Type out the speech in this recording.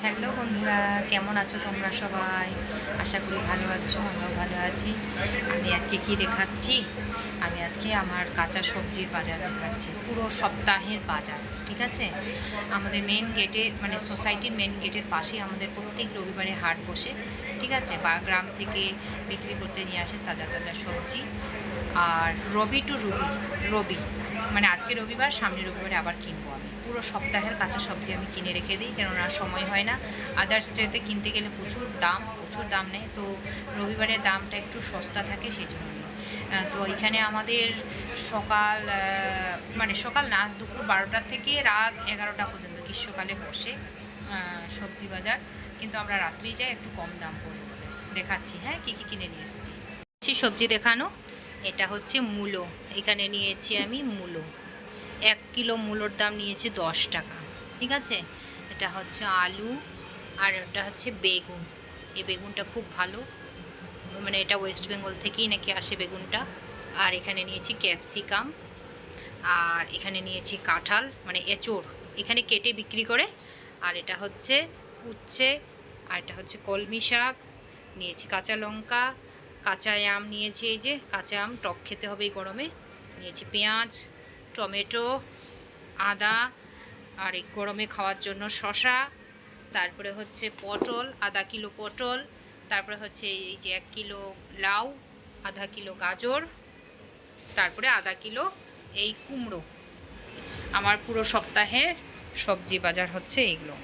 Hello বন্ধুরা, কেমন আছো তোমরা সবাই? আশা করি ভালো আছো, আমরাও ভালো আছি। আমি আজকে কি দেখাচ্ছি, আমি আজকে আমার কাঁচা সবজির বাজার দেখাচ্ছি, পুরো সপ্তাহের বাজার। ঠিক আছে, আমাদের মেন গেটের মানে সোসাইটির মেন গেটের পাশেই আমাদের প্রত্যেক রবিবারে হাট বসে। ঠিক আছে, বা গ্রাম থেকে বিক্রি করতে নিয়ে আসে তাজা তাজা সবজি। আর রবি টু রবি মানে আজকে রবিবার, সামনে রবিবারে আবার কিনবো। আমি পুরো সপ্তাহের কাঁচা সবজি আমি কিনে রেখে দিই, কেননা সময় হয় না। আদার্স ডেতে কিনতে গেলে প্রচুর দাম নেয়, তো রবিবারের দামটা একটু সস্তা থাকে, সেই জন্য। তো এখানে আমাদের সকাল মানে সকাল না, দুপুর 12টা থেকে রাত 11টা পর্যন্ত গ্রীষ্মকালে বসে সবজি বাজার। কিন্তু আমরা রাত্রেই যাই, একটু কম দাম পড়ে বলে। দেখাচ্ছি হ্যাঁ কী কী কিনে নিয়ে এসেছি। সবজি দেখানো, এটা হচ্ছে মূলো। এখানে নিয়েছি আমি মূলো, 1 কিলো মূলোর দাম নিয়েছি 10 টাকা। ঠিক আছে, এটা হচ্ছে আলু, আর এটা হচ্ছে বেগুন। এই বেগুনটা খুব ভালো, মানে এটা ওয়েস্ট বেঙ্গল থেকেই নাকি আসে বেগুনটা। আর এখানে নিয়েছি ক্যাপসিকাম, আর এখানে নিয়েছি কাঁঠাল মানে এঁচোড়, এখানে কেটে বিক্রি করে। আর এটা হচ্ছে উচ্ছে, আর এটা হচ্ছে কলমি শাক নিয়েছি, কাঁচা লঙ্কা, কাঁচা আম নিয়েছি, এই যে কাঁচা আম, টক খেতে হবে এই গরমে। নিয়েছি পেঁয়াজ, টমেটো, আদা, আর এই গরমে খাওয়ার জন্য শসা। তারপরে হচ্ছে পটল, ½ কিলো পটল। তারপরে হচ্ছে এই যে 1 কিলো লাউ, ½ কিলো গাজর, তারপরে ½ কিলো এই কুমড়ো। আমার পুরো সপ্তাহের সবজি বাজার হচ্ছে এইগুলো।